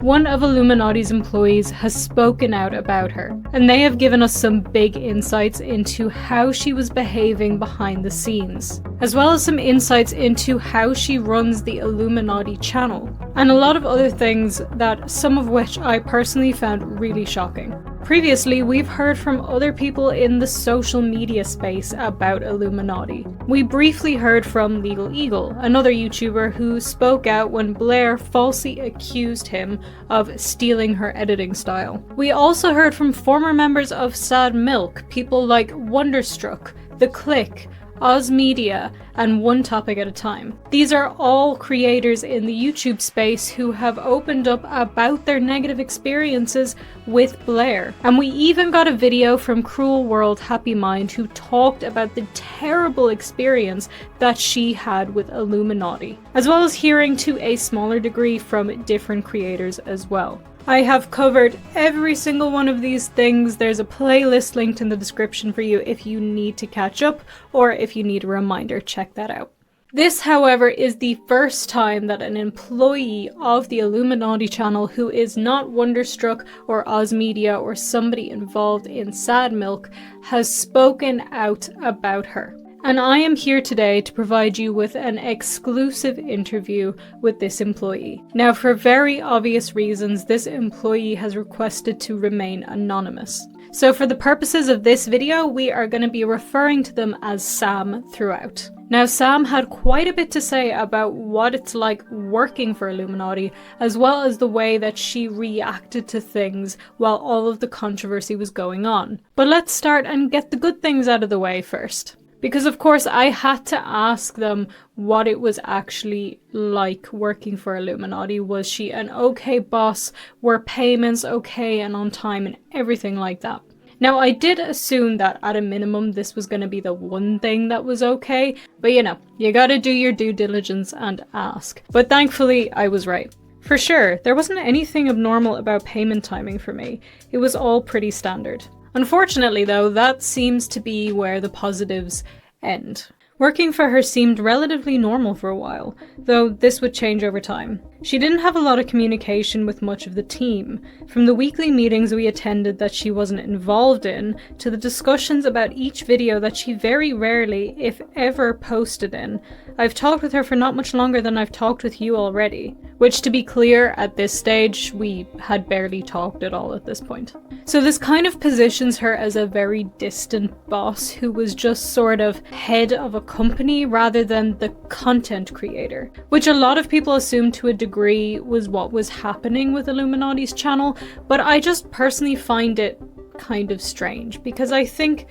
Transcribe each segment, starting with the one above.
One of Illuminati's employees has spoken out about her, and they have given us some big insights into how she was behaving behind the scenes, as well as some insights into how she runs the Illuminati channel, and a lot of other things that some of which I personally found really shocking. Previously, we've heard from other people in the social media space about Illuminati. We briefly heard from LegalEagle, another YouTuber who spoke out when Blair falsely accused him of stealing her editing style. We also heard from former members of Sad Milk, people like Wonderstruck, The Click, OzMedia, and One Topic at a Time. These are all creators in the YouTube space who have opened up about their negative experiences with Blair. And we even got a video from Cruel World Happy Mind who talked about the terrible experience that she had with Illuminati, as well as hearing to a smaller degree from different creators as well. I have covered every single one of these things. There's a playlist linked in the description for you if you need to catch up or if you need a reminder, check that out. This, however, is the first time that an employee of the Illuminati channel who is not Wonderstruck or OzMedia or somebody involved in Sad Milk has spoken out about her. And I am here today to provide you with an exclusive interview with this employee. Now, for very obvious reasons, this employee has requested to remain anonymous. So for the purposes of this video, we are going to be referring to them as Sam throughout. Now, Sam had quite a bit to say about what it's like working for Illuminati, as well as the way that she reacted to things while all of the controversy was going on. But let's start and get the good things out of the way first. Because of course I had to ask them what it was actually like working for Illuminati. Was she an okay boss? Were payments okay and on time and everything like that? Now, I did assume that at a minimum this was going to be the one thing that was okay, but you know, you gotta do your due diligence and ask. But thankfully I was right. For sure, there wasn't anything abnormal about payment timing for me. It was all pretty standard. Unfortunately though, that seems to be where the positives end. Working for her seemed relatively normal for a while, though this would change over time. She didn't have a lot of communication with much of the team, from the weekly meetings we attended that she wasn't involved in, to the discussions about each video that she very rarely, if ever, posted in. I've talked with her for not much longer than I've talked with you already. Which, to be clear, at this stage, we had barely talked at all at this point. So this kind of positions her as a very distant boss who was just sort of head of a company rather than the content creator, which a lot of people assumed to a degree was what was happening with Illuminati's channel, but I just personally find it kind of strange because I think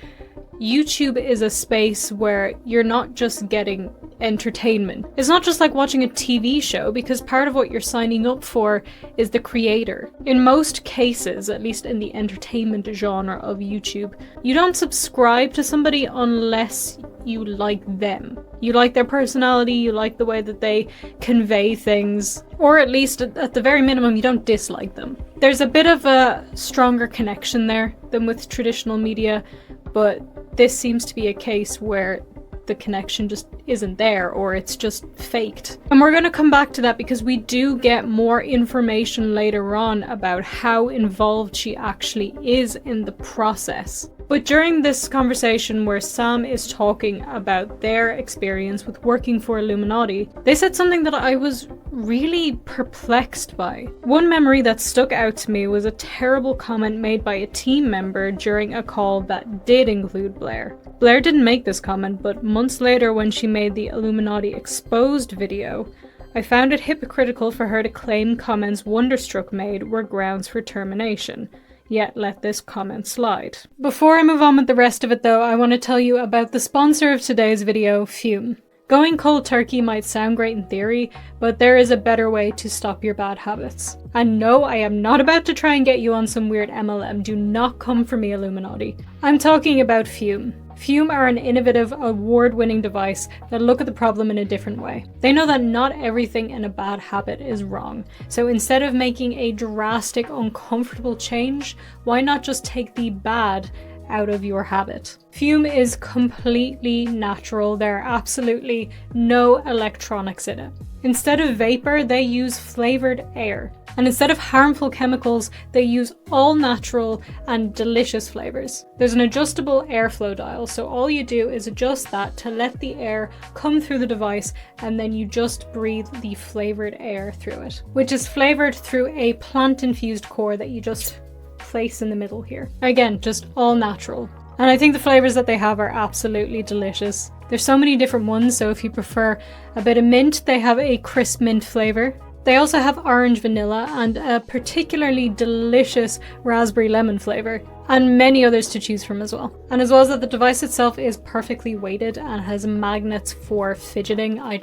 YouTube is a space where you're not just getting entertainment. It's not just like watching a TV show, because part of what you're signing up for is the creator. In most cases, at least in the entertainment genre of YouTube, you don't subscribe to somebody unless you like them. You like their personality, you like the way that they convey things, or at least at the very minimum, you don't dislike them. There's a bit of a stronger connection there than with traditional media, but this seems to be a case where the connection just isn't there, or it's just faked. And we're going to come back to that because we do get more information later on about how involved she actually is in the process. But during this conversation where Sam is talking about their experience with working for Illuminati, they said something that I was really perplexed by. One memory that stuck out to me was a terrible comment made by a team member during a call that did include Blair. Blair didn't make this comment, but months later when she made the Illuminati Exposed video, I found it hypocritical for her to claim comments Wonderstruck made were grounds for termination, yet let this comment slide. Before I move on with the rest of it though, I want to tell you about the sponsor of today's video, Fume. Going cold turkey might sound great in theory, but there is a better way to stop your bad habits. And no, I am not about to try and get you on some weird MLM, do not come for me, Illuminati. I'm talking about Fume. Fume are an innovative, award-winning device that look at the problem in a different way. They know that not everything in a bad habit is wrong, so instead of making a drastic, uncomfortable change, why not just take the bad out of your habit? Fume is completely natural. There are absolutely no electronics in it. Instead of vapor, they use flavored air. And instead of harmful chemicals, they use all natural and delicious flavors. There's an adjustable airflow dial, so all you do is adjust that to let the air come through the device, and then you just breathe the flavored air through it, which is flavored through a plant-infused core that you just place in the middle here. Again, just all natural. And I think the flavors that they have are absolutely delicious. There's so many different ones, so if you prefer a bit of mint, they have a crisp mint flavor. They also have orange vanilla and a particularly delicious raspberry lemon flavor, and many others to choose from as well. And as well as that, the device itself is perfectly weighted and has magnets for fidgeting. I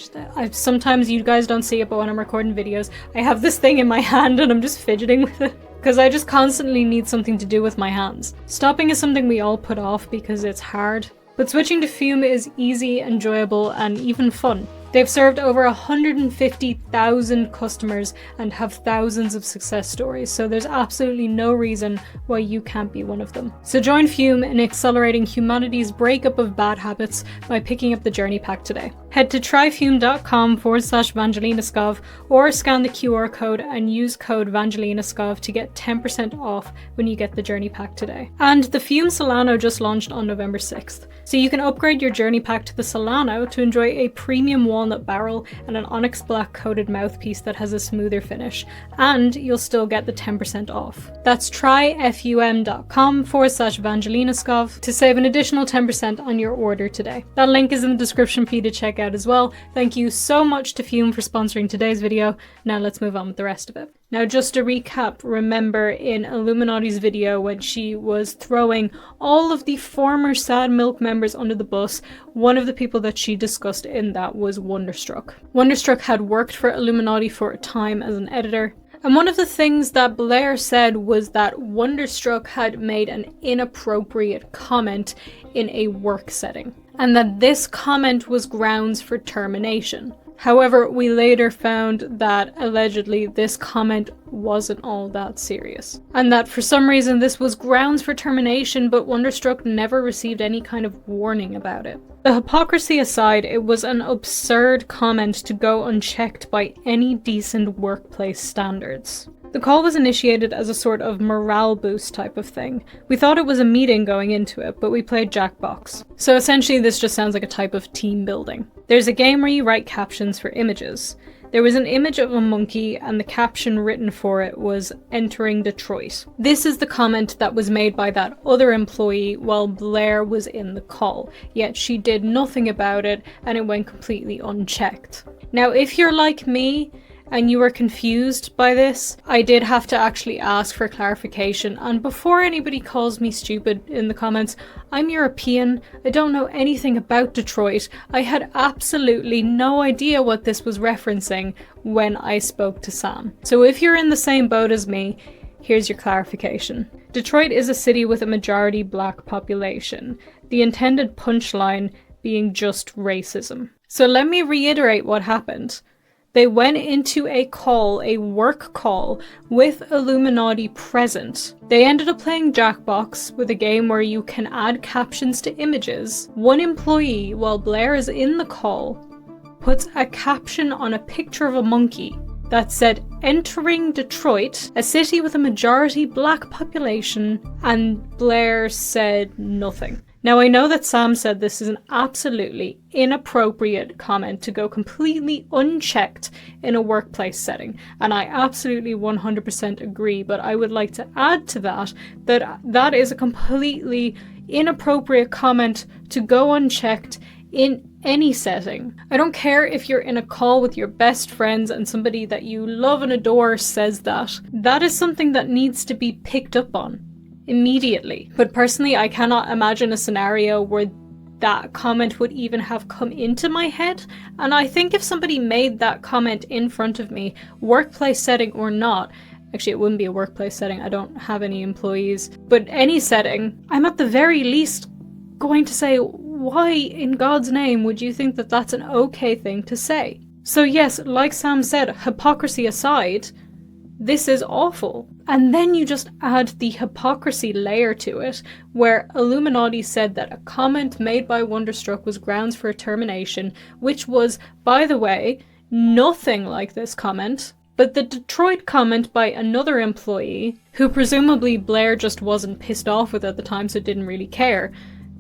sometimes you guys don't see it, but when I'm recording videos, I have this thing in my hand and I'm just fidgeting with it, because I just constantly need something to do with my hands. Stopping is something we all put off because it's hard, but switching to Fume is easy, enjoyable, and even fun. They've served over 150,000 customers and have thousands of success stories, so there's absolutely no reason why you can't be one of them. So join Fume in accelerating humanity's breakup of bad habits by picking up the Journey Pack today. Head to tryfume.com/VangelinaSkov or scan the QR code and use code VangelinaSkov to get 10% off when you get the Journey Pack today. And the Fume Solano just launched on November 6th, so you can upgrade your Journey Pack to the Solano to enjoy a premium walnut barrel and an onyx black coated mouthpiece that has a smoother finish, and you'll still get the 10% off. That's tryfum.com/VangelinaSkov to save an additional 10% on your order today. That link is in the description for you to check out as well. Thank you so much to Fume for sponsoring today's video. Now let's move on with the rest of it. Now, just to recap, remember in iilluminauttii's video when she was throwing all of the former Sad Milk members under the bus, one of the people that she discussed in that was Wonderstruck. Wonderstruck had worked for iilluminaughtii for a time as an editor, and one of the things that Blair said was that Wonderstruck had made an inappropriate comment in a work setting, and that this comment was grounds for termination. However, we later found that allegedly this comment wasn't all that serious, and that for some reason this was grounds for termination, but Wonderstruck never received any kind of warning about it. The hypocrisy aside, it was an absurd comment to go unchecked by any decent workplace standards. The call was initiated as a sort of morale boost type of thing. We thought it was a meeting going into it, but we played Jackbox. So essentially this just sounds like a type of team building. There's a game where you write captions for images. There was an image of a monkey and the caption written for it was "Entering Detroit." This is the comment that was made by that other employee while Blair was in the call, yet she did nothing about it and it went completely unchecked. Now, if you're like me, and you were confused by this, I did have to actually ask for clarification, and before anybody calls me stupid in the comments, I'm European, I don't know anything about Detroit, I had absolutely no idea what this was referencing when I spoke to Sam. So if you're in the same boat as me, here's your clarification. Detroit is a city with a majority black population, the intended punchline being just racism. So let me reiterate what happened. They went into a call, a work call, with iilluminaughtii present. They ended up playing Jackbox with a game where you can add captions to images. One employee, while Blair is in the call, puts a caption on a picture of a monkey that said "Entering Detroit, a city with a majority black population," and Blair said nothing. Now, I know that Sam said this is an absolutely inappropriate comment to go completely unchecked in a workplace setting, and I absolutely 100% agree, but I would like to add to that that is a completely inappropriate comment to go unchecked in any setting. I don't care if you're in a call with your best friends and somebody that you love and adore says that. That is something that needs to be picked up on immediately. But personally, I cannot imagine a scenario where that comment would even have come into my head. And I think if somebody made that comment in front of me, workplace setting or not, actually it wouldn't be a workplace setting, I don't have any employees, but any setting, I'm at the very least going to say, why in God's name would you think that that's an okay thing to say? So yes, like Sam said, hypocrisy aside, this is awful. And then you just add the hypocrisy layer to it, where iilluminaughtii said that a comment made by Wonderstruck was grounds for termination, which was, by the way, nothing like this comment. But the Detroit comment by another employee, who presumably Blair just wasn't pissed off with at the time so didn't really care,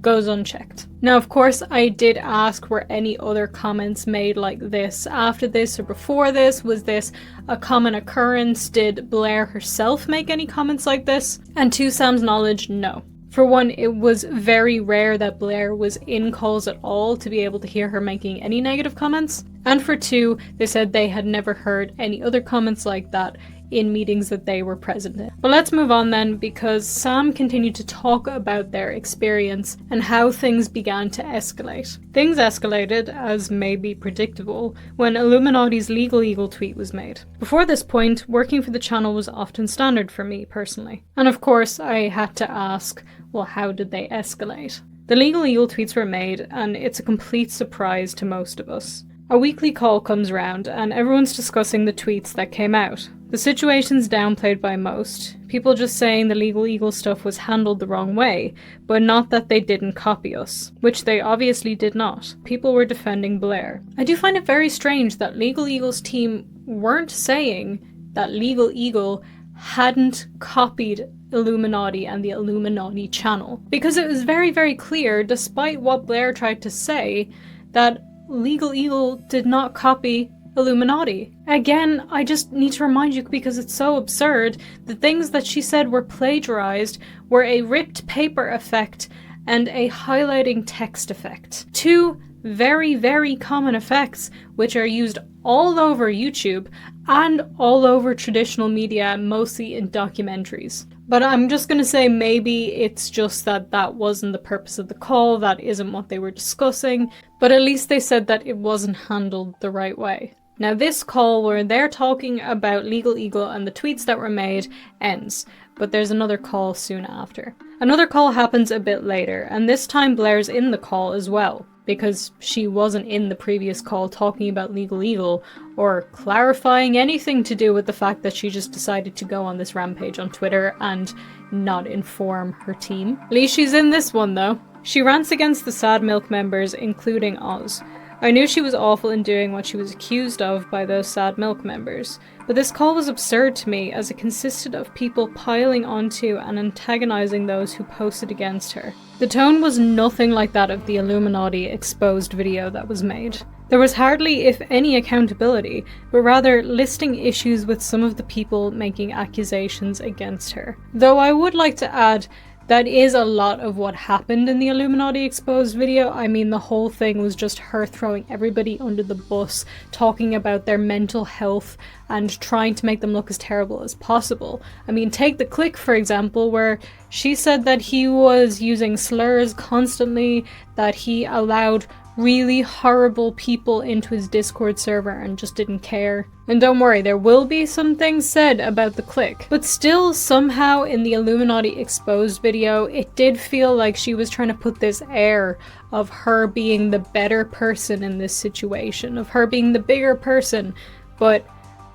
goes unchecked. Now, of course, I did ask were any other comments made like this after this or before this? Was this a common occurrence? Did Blair herself make any comments like this? And to Sam's knowledge, no. For one, it was very rare that Blair was in calls at all to be able to hear her making any negative comments. And for two, they said they had never heard any other comments like that in meetings that they were present in. But let's move on then, because Sam continued to talk about their experience and how things began to escalate. Things escalated, as may be predictable, when iilluminauttii's LegalEagle tweet was made. Before this point, working for the channel was often standard for me personally. And of course, I had to ask, well, how did they escalate? The LegalEagle tweets were made, and it's a complete surprise to most of us. A weekly call comes round, and everyone's discussing the tweets that came out. The situation's downplayed by most, people just saying the LegalEagle stuff was handled the wrong way, but not that they didn't copy us, which they obviously did not. People were defending Blair. I do find it very strange that LegalEagle's team weren't saying that LegalEagle hadn't copied Illuminaughtii and the Illuminaughtii channel, because it was very, very clear, despite what Blair tried to say, that LegalEagle did not copy Illuminaughtii. Again, I just need to remind you, because it's so absurd, the things that she said were plagiarized were a ripped paper effect and a highlighting text effect. Two very, very common effects which are used all over YouTube and all over traditional media, mostly in documentaries. But I'm just going to say maybe it's just that that wasn't the purpose of the call, that isn't what they were discussing, but at least they said that it wasn't handled the right way. Now this call where they're talking about LegalEagle and the tweets that were made ends, but there's another call soon after. Another call happens a bit later, and this time Blair's in the call as well, because she wasn't in the previous call talking about LegalEagle or clarifying anything to do with the fact that she just decided to go on this rampage on Twitter and not inform her team. At least she's in this one though. She rants against the Sad Milk members, including Oz. I knew she was awful in doing what she was accused of by those Sad Milk members, but this call was absurd to me as it consisted of people piling onto and antagonizing those who posted against her. The tone was nothing like that of the Illuminaughtii exposed video that was made. There was hardly, if any, accountability, but rather listing issues with some of the people making accusations against her. Though I would like to add, that is a lot of what happened in the Illuminaughtii exposed video. I mean, the whole thing was just her throwing everybody under the bus, talking about their mental health and trying to make them look as terrible as possible. I mean, take the click, for example, where she said that he was using slurs constantly, that he allowed really horrible people into his Discord server and just didn't care. And don't worry, there will be some things said about the click. But still, somehow in the Illuminaughtii exposed video, it did feel like she was trying to put this air of her being the better person in this situation, of her being the bigger person, but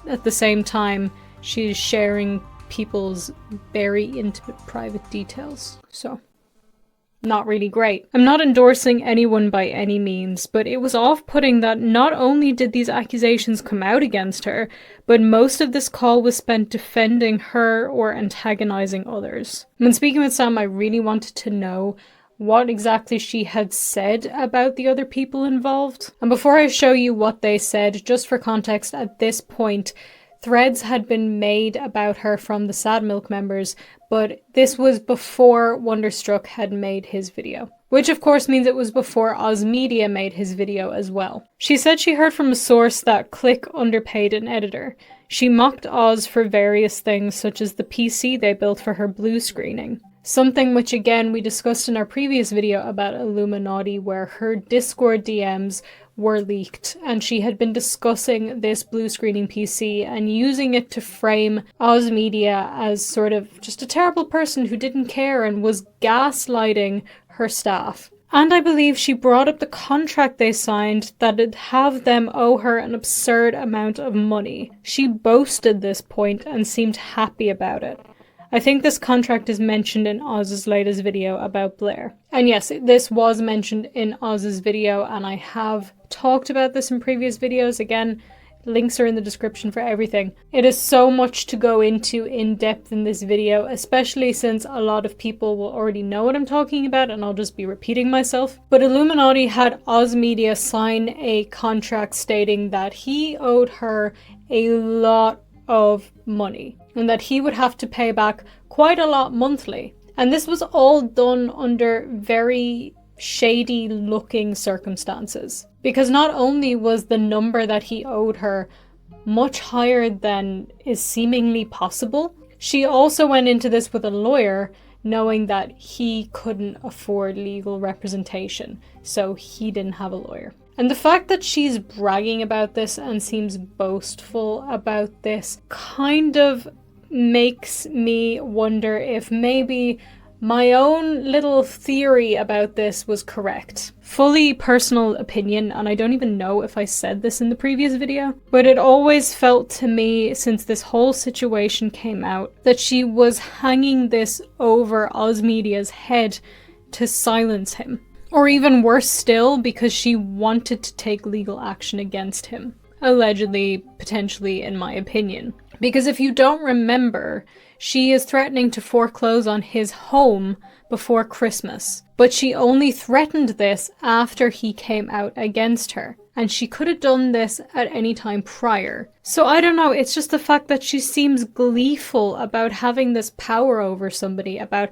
at the same time, she's sharing people's very intimate private details. So, not really great. I'm not endorsing anyone by any means, but it was off-putting that not only did these accusations come out against her, but most of this call was spent defending her or antagonizing others. When speaking with Sam, I really wanted to know what exactly she had said about the other people involved. And before I show you what they said, just for context, at this point, threads had been made about her from the Sad Milk members, but this was before Wonderstruck had made his video. Which of course means it was before OzMedia made his video as well. She said she heard from a source that Click underpaid an editor. She mocked Oz for various things such as the PC they built for her blue screening. Something which again we discussed in our previous video about Illuminaughtii, where her Discord DMs were leaked and she had been discussing this blue screening PC and using it to frame OzMedia as sort of just a terrible person who didn't care and was gaslighting her staff. And I believe she brought up the contract they signed that'd have them owe her an absurd amount of money. She boasted this point and seemed happy about it. I think this contract is mentioned in Oz's latest video about Blair. And yes, this was mentioned in Oz's video, and I have talked about this in previous videos. Again, Links are in the description for everything. It is so much to go into in depth in this video, especially since a lot of people will already know what I'm talking about and I'll just be repeating myself. But Illuminaughtii had OzMedia sign a contract stating that he owed her a lot of money and that he would have to pay back quite a lot monthly. And this was all done under very shady looking circumstances, because not only was the number that he owed her much higher than is seemingly possible, she also went into this with a lawyer knowing that he couldn't afford legal representation, so he didn't have a lawyer. And the fact that she's bragging about this and seems boastful about this kind of makes me wonder if maybe my own little theory about this was correct. Fully personal opinion, and I don't even know if I said this in the previous video, but it always felt to me since this whole situation came out that she was hanging this over OzMedia's head to silence him. Or even worse still, because she wanted to take legal action against him. Allegedly, potentially, in my opinion. Because if you don't remember, she is threatening to foreclose on his home before Christmas. But she only threatened this after he came out against her. And she could have done this at any time prior. So I don't know, it's just the fact that she seems gleeful about having this power over somebody, about,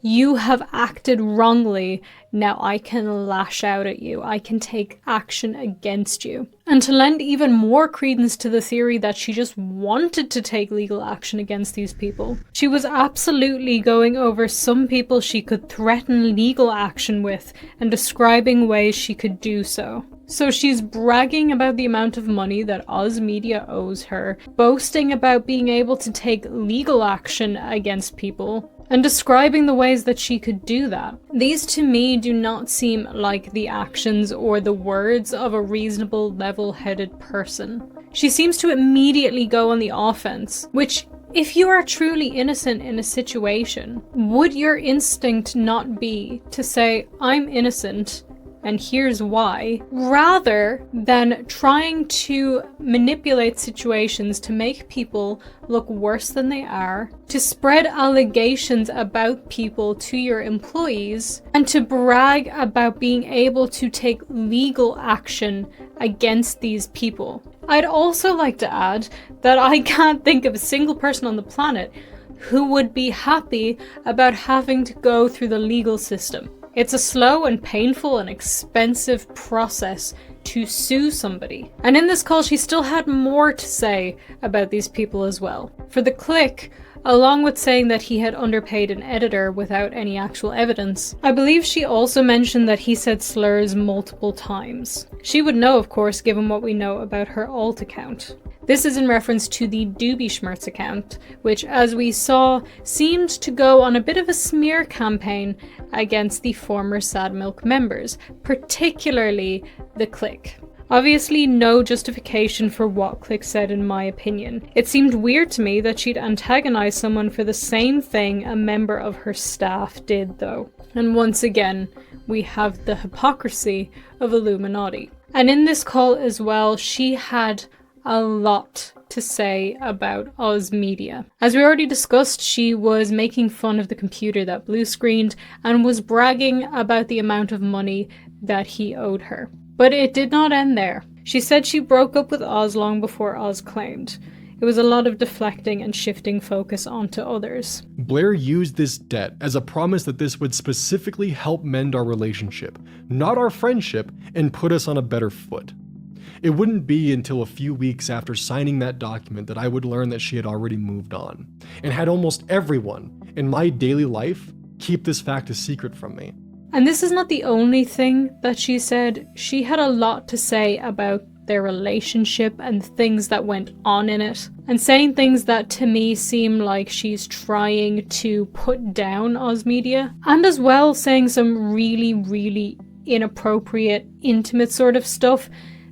you have acted wrongly, now I can lash out at you, I can take action against you. And to lend even more credence to the theory that she just wanted to take legal action against these people, she was absolutely going over some people she could threaten legal action with and describing ways she could do so. So she's bragging about the amount of money that OzMedia owes her, boasting about being able to take legal action against people, and describing the ways that she could do that. These to me do not seem like the actions or the words of a reasonable, level-headed person. She seems to immediately go on the offense, which, if you are truly innocent in a situation, would your instinct not be to say, I'm innocent, and here's why, rather than trying to manipulate situations to make people look worse than they are, to spread allegations about people to your employees, and to brag about being able to take legal action against these people. I'd also like to add that I can't think of a single person on the planet who would be happy about having to go through the legal system. It's a slow and painful and expensive process to sue somebody. And in this call, she still had more to say about these people as well. For the click, along with saying that he had underpaid an editor without any actual evidence, I believe she also mentioned that he said slurs multiple times. She would know, of course, given what we know about her alt account. This is in reference to the Schmerz account, which, as we saw, seemed to go on a bit of a smear campaign against the former Sad Milk members, particularly the Click. Obviously, no justification for what Click said in my opinion. It seemed weird to me that she'd antagonize someone for the same thing a member of her staff did, though. And once again, we have the hypocrisy of Illuminaughtii. And in this call as well, she had a lot to say about OzMedia. As we already discussed, she was making fun of the computer that blue screened and was bragging about the amount of money that he owed her. But it did not end there. She said she broke up with Oz long before Oz claimed. It was a lot of deflecting and shifting focus onto others. Blair used this debt as a promise that this would specifically help mend our relationship, not our friendship, and put us on a better foot. It wouldn't be until a few weeks after signing that document that I would learn that she had already moved on, and had almost everyone in my daily life keep this fact a secret from me. And this is not the only thing that she said. She had a lot to say about their relationship and things that went on in it, and saying things that to me seem like she's trying to put down OzMedia, and as well saying some really inappropriate, intimate sort of stuff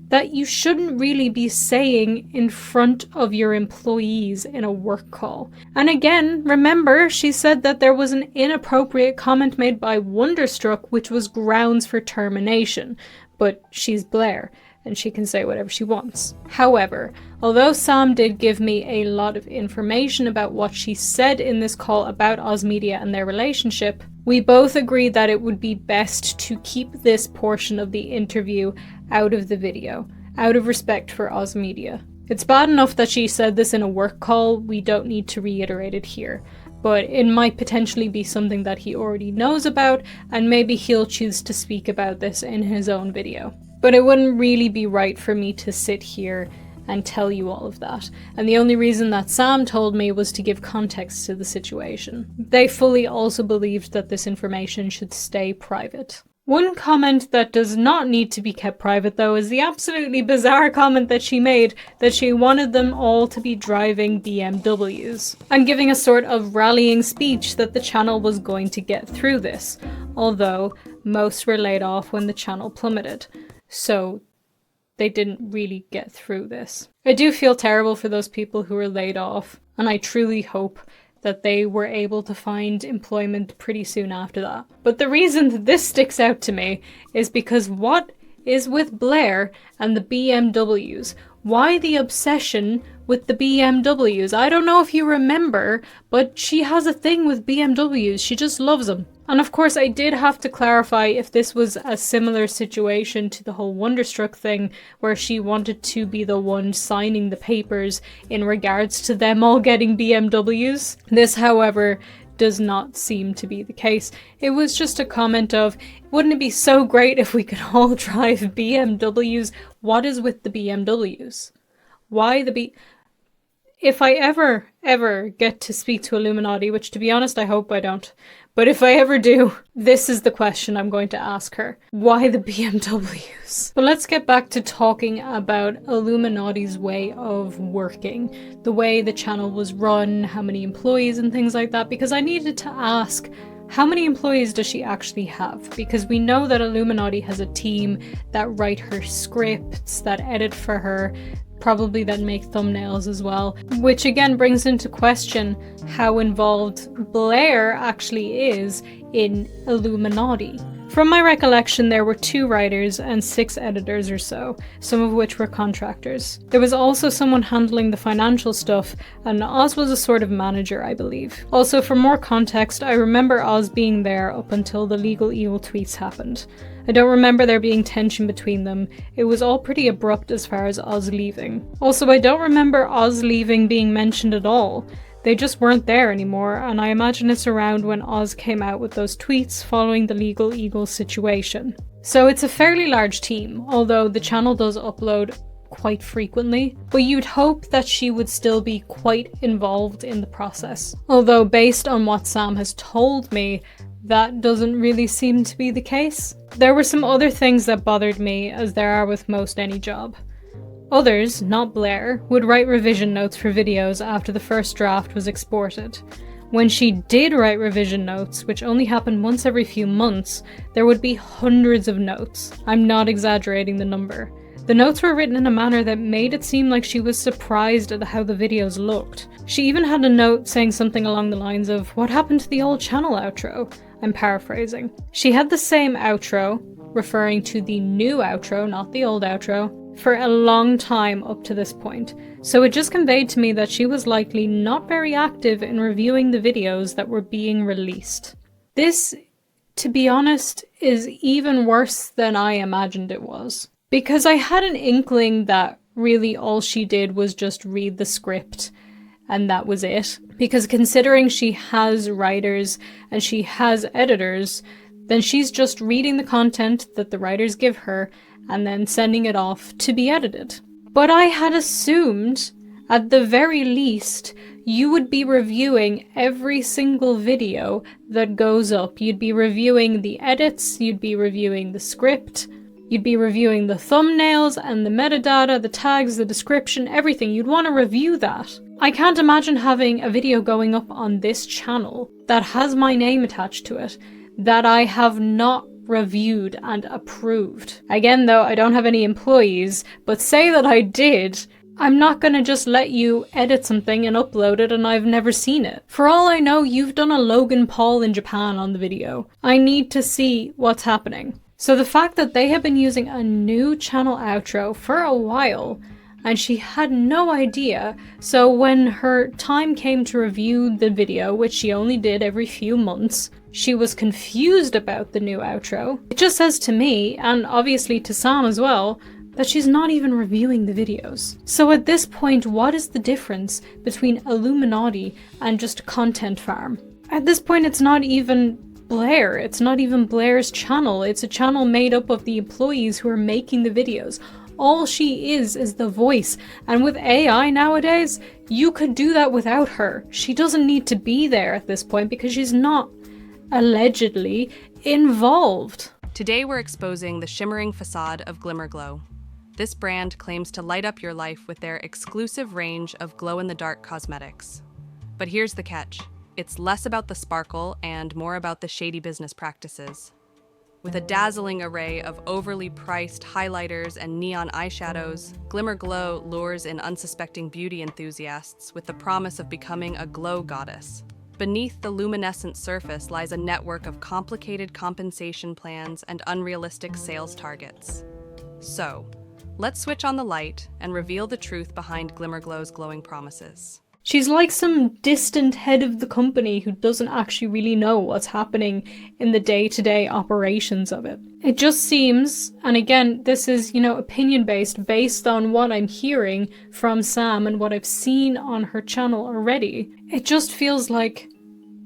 that you shouldn't really be saying in front of your employees in a work call. And again, remember, she said that there was an inappropriate comment made by Wonderstruck which was grounds for termination. But she's Blair. and she can say whatever she wants. However, although Sam did give me a lot of information about what she said in this call about OzMedia and their relationship, we both agreed that it would be best to keep this portion of the interview out of the video, out of respect for OzMedia. It's bad enough that she said this in a work call, we don't need to reiterate it here, but it might potentially be something that he already knows about, and maybe he'll choose to speak about this in his own video. But it wouldn't really be right for me to sit here and tell you all of that, and the only reason that Sam told me was to give context to the situation. They fully also believed that this information should stay private. One comment that does not need to be kept private though is the absolutely bizarre comment that she made that she wanted them all to be driving BMWs, and giving a sort of rallying speech that the channel was going to get through this, although most were laid off when the channel plummeted, so they didn't really get through this. I do feel terrible for those people who were laid off, and I truly hope that they were able to find employment pretty soon after that. But the reason that this sticks out to me is because what is with Blair and the BMWs? Why the obsession with the BMWs? I don't know if you remember, but she has a thing with BMWs. She just loves them. And of course, I did have to clarify if this was a similar situation to the whole Wonderstruck thing, where she wanted to be the one signing the papers in regards to them all getting BMWs. This, however, does not seem to be the case. It was just a comment of, wouldn't it be so great if we could all drive BMWs? What is with the BMWs? Why the If I ever get to speak to Illuminaughtii, which to be honest I hope I don't, but if I ever do, this is the question I'm going to ask her. Why the BMWs? But let's get back to talking about Illuminauttii's way of working, the way the channel was run, how many employees and things like that, because I needed to ask, how many employees does she actually have? Because we know that Illuminaughtii has a team that write her scripts, that edit for her, probably that make thumbnails as well, which again brings into question how involved Blair actually is in Illuminaughtii. From my recollection, there were 2 writers and 6 editors or so, some of which were contractors. There was also someone handling the financial stuff, and Oz was a sort of manager, I believe. Also, for more context, I remember Oz being there up until the LegalEagle tweets happened. I don't remember there being tension between them. It was all pretty abrupt as far as Oz leaving. Also, I don't remember Oz leaving being mentioned at all. They just weren't there anymore, and I imagine it's around when Oz came out with those tweets following the LegalEagle situation. So it's a fairly large team, although the channel does upload quite frequently, but you'd hope that she would still be quite involved in the process. Although based on what Sam has told me, that doesn't really seem to be the case. There were some other things that bothered me, as there are with most any job. Others, not Blair, would write revision notes for videos after the first draft was exported. When she did write revision notes, which only happened once every few months, there would be hundreds of notes. I'm not exaggerating the number. The notes were written in a manner that made it seem like she was surprised at how the videos looked. She even had a note saying something along the lines of, "What happened to the old channel outro?" I'm paraphrasing. She had the same outro, referring to the new outro, not the old outro, for a long time up to this point, so it just conveyed to me that she was likely not very active in reviewing the videos that were being released. This, to be honest, is even worse than I imagined it was. Because I had an inkling that really all she did was just read the script and that was it. Because considering she has writers and she has editors, then she's just reading the content that the writers give her and then sending it off to be edited. But I had assumed, at the very least, you would be reviewing every single video that goes up. You'd be reviewing the edits, you'd be reviewing the script, you'd be reviewing the thumbnails and the metadata, the tags, the description, everything. You'd want to review that. I can't imagine having a video going up on this channel that has my name attached to it that I have not reviewed and approved. Again though, I don't have any employees, but say that I did, I'm not gonna just let you edit something and upload it and I've never seen it. For all I know, you've done a Logan Paul in Japan on the video. I need to see what's happening. So the fact that they have been using a new channel outro for a while, and she had no idea, so when her time came to review the video, which she only did every few months, she was confused about the new outro. It just says to me, and obviously to Sam as well, that she's not even reviewing the videos. So at this point, what is the difference between iilluminaughtii and just a content farm? At this point, it's not even Blair. It's not even Blair's channel. It's a channel made up of the employees who are making the videos. All she is the voice. And with AI nowadays, you could do that without her. She doesn't need to be there at this point because she's not allegedly involved. Today we're exposing the shimmering facade of Glimmerglow. This brand claims to light up your life with their exclusive range of glow-in-the-dark cosmetics. But here's the catch. It's less about the sparkle and more about the shady business practices. With a dazzling array of overly priced highlighters and neon eyeshadows, Glimmerglow lures in unsuspecting beauty enthusiasts with the promise of becoming a glow goddess. Beneath the luminescent surface lies a network of complicated compensation plans and unrealistic sales targets. So, let's switch on the light and reveal the truth behind Glimmerglow's glowing promises. She's like some distant head of the company who doesn't actually really know what's happening in the day-to-day operations of it. It just seems, and again, this is, opinion-based, based on what I'm hearing from Sam and what I've seen on her channel already. It just feels like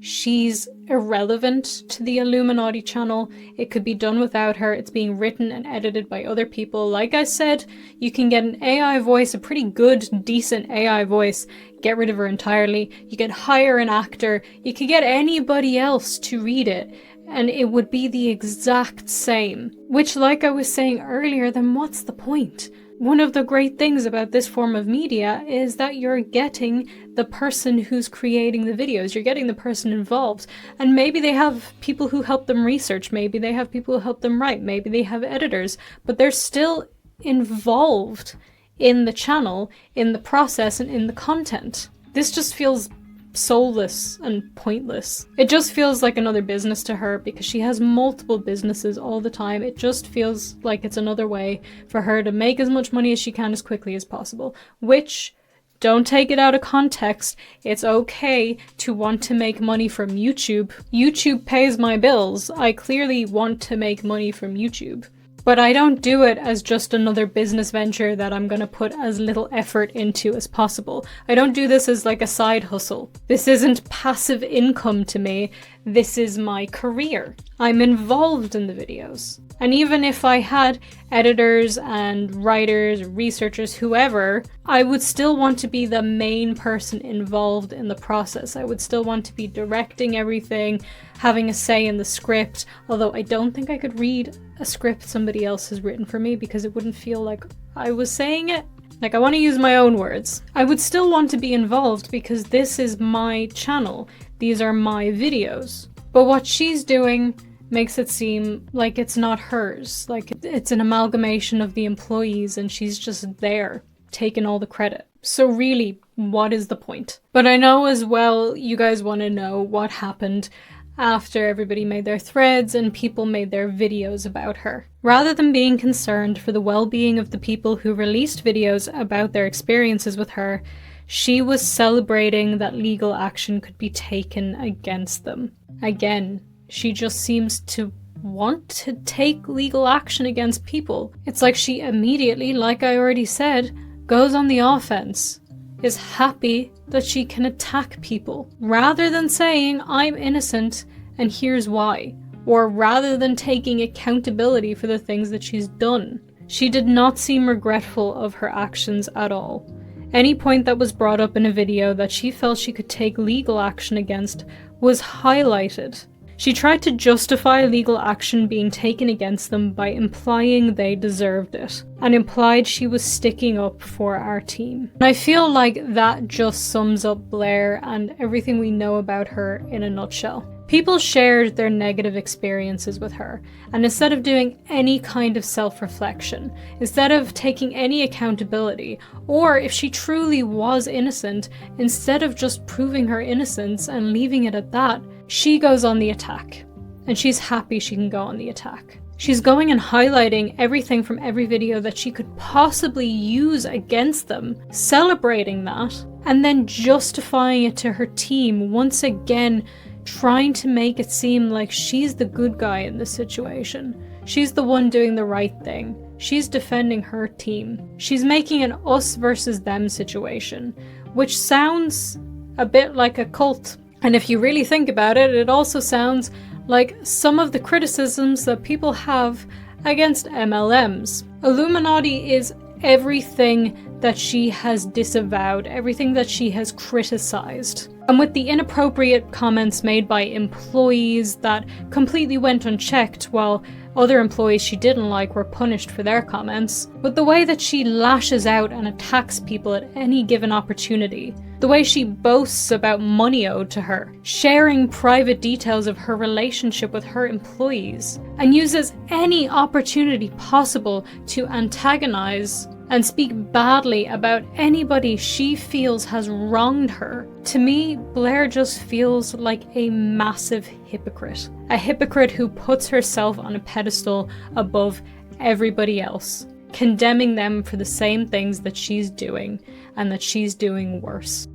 she's irrelevant to the iilluminaughtii channel. It could be done without her. It's being written and edited by other people. Like I said, you can get an AI voice, a pretty good, decent AI voice, get rid of her entirely. You can hire an actor. You could get anybody else to read it, and it would be the exact same. Which, like I was saying earlier, then what's the point? One of the great things about this form of media is that you're getting the person who's creating the videos, you're getting the person involved, and maybe they have people who help them research, maybe they have people who help them write, maybe they have editors, but they're still involved in the channel, in the process, and in the content. This just feels soulless and pointless. It just feels like another business to her because she has multiple businesses all the time. It just feels like it's another way for her to make as much money as she can as quickly as possible, which, don't take it out of context, it's okay to want to make money from YouTube. YouTube pays my bills. I clearly want to make money from YouTube. But I don't do it as just another business venture that I'm gonna put as little effort into as possible. I don't do this as like a side hustle. This isn't passive income to me. This is my career. I'm involved in the videos. And even if I had editors and writers, researchers, whoever, I would still want to be the main person involved in the process. I would still want to be directing everything, having a say in the script, although I don't think I could read a script somebody else has written for me because it wouldn't feel like I was saying it. Like, I want to use my own words. I would still want to be involved because this is my channel. These are my videos. But what she's doing makes it seem like it's not hers. Like, it's an amalgamation of the employees and she's just there, taking all the credit. So really, what is the point? But I know as well you guys want to know what happened after everybody made their threads and people made their videos about her. Rather than being concerned for the well-being of the people who released videos about their experiences with her, she was celebrating that legal action could be taken against them. Again, she just seems to want to take legal action against people. It's like she immediately, like I already said, goes on the offense, is happy that she can attack people, rather than saying, I'm innocent and here's why, or rather than taking accountability for the things that she's done. She did not seem regretful of her actions at all. Any point that was brought up in a video that she felt she could take legal action against was highlighted. She tried to justify legal action being taken against them by implying they deserved it, and implied she was sticking up for our team. And I feel like that just sums up Blair and everything we know about her in a nutshell. People shared their negative experiences with her, and instead of doing any kind of self-reflection, instead of taking any accountability, or if she truly was innocent, instead of just proving her innocence and leaving it at that, she goes on the attack. And she's happy she can go on the attack. She's going and highlighting everything from every video that she could possibly use against them, celebrating that, and then justifying it to her team, once again trying to make it seem like she's the good guy in this situation. She's the one doing the right thing. She's defending her team. She's making an us versus them situation, which sounds a bit like a cult. And if you really think about it, it also sounds like some of the criticisms that people have against MLMs. Illuminaughtii is everything that she has disavowed, everything that she has criticized. And with the inappropriate comments made by employees that completely went unchecked while other employees she didn't like were punished for their comments, with the way that she lashes out and attacks people at any given opportunity, the way she boasts about money owed to her, sharing private details of her relationship with her employees, and uses any opportunity possible to antagonize and speak badly about anybody she feels has wronged her. To me, Blair just feels like a massive hypocrite. A hypocrite who puts herself on a pedestal above everybody else, condemning them for the same things that she's doing, and that she's doing worse.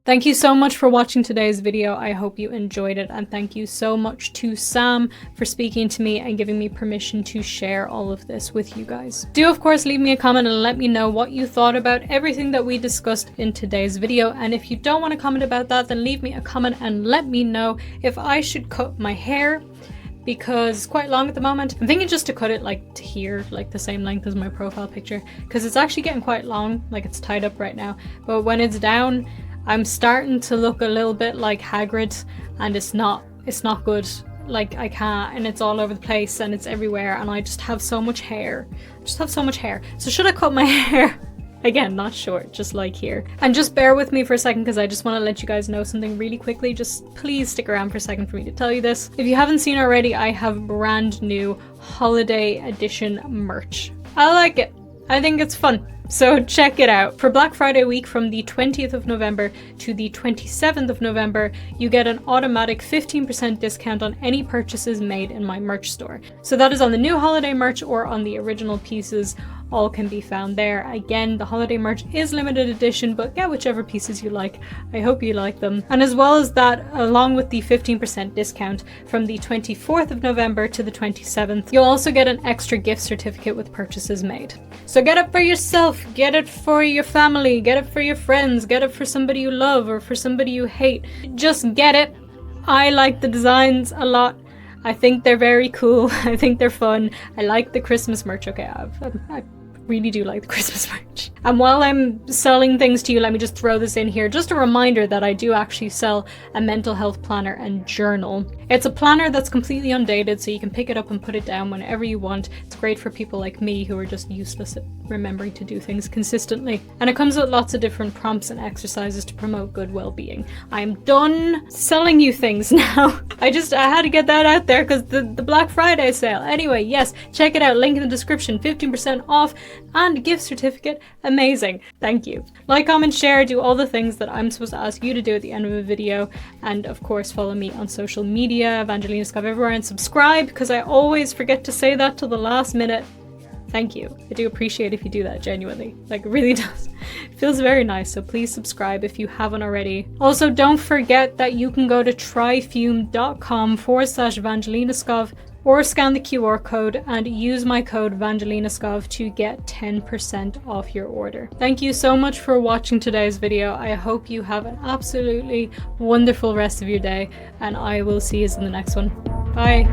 Thank you so much for watching today's video. I hope you enjoyed it, and thank you so much to Sam for speaking to me and giving me permission to share all of this with you guys. Do of course leave me a comment and let me know what you thought about everything that we discussed in today's video, and if you don't want to comment about that, then leave me a comment and let me know if I should cut my hair, because it's quite long at the moment. I'm thinking just to cut it like to here, like the same length as my profile picture, because it's actually getting quite long, like it's tied up right now, but when it's down, I'm starting to look a little bit like Hagrid, and it's not good. Like, I can't, and it's all over the place and it's everywhere, and I just have so much hair. So should I cut my hair? Again, not short, just like here. And just bear with me for a second, because I just want to let you guys know something really quickly. Just please stick around for a second for me to tell you this. If you haven't seen already, I have brand new holiday edition merch. I like it. I think it's fun. So check it out. For Black Friday week, from the 20th of November to the 27th of November, you get an automatic 15% discount on any purchases made in my merch store. So that is on the new holiday merch or on the original pieces. All can be found there. Again, the holiday merch is limited edition, but get whichever pieces you like. I hope you like them. And as well as that, along with the 15% discount from the 24th of November to the 27th, you'll also get an extra gift certificate with purchases made. So get it for yourself, get it for your family, get it for your friends, get it for somebody you love or for somebody you hate. Just get it. I like the designs a lot. I think they're very cool. I think they're fun. I like the Christmas merch. Okay, I really do like the Christmas merch. And while I'm selling things to you, let me just throw this in here. Just a reminder that I do actually sell a mental health planner and journal. It's a planner that's completely undated, so you can pick it up and put it down whenever you want. It's great for people like me who are just useless at remembering to do things consistently. And it comes with lots of different prompts and exercises to promote good well-being. I'm done selling you things now. I had to get that out there because the Black Friday sale. Anyway, yes, check it out. Link in the description. 15% off and gift certificate. Amazing. Thank you. Like, comment, share, do all the things that I'm supposed to ask you to do at the end of a video. And of course, follow me on social media, VangelinaSkov everywhere, and subscribe, because I always forget to say that till the last minute. Thank you. I do appreciate if you do that, genuinely. Like, it really does. It feels very nice, so please subscribe if you haven't already. Also, don't forget that you can go to tryfume.com/VangelinaSkov or scan the QR code and use my code VangelinaSkov to get 10% off your order. Thank you so much for watching today's video. I hope you have an absolutely wonderful rest of your day, and I will see you in the next one. Bye.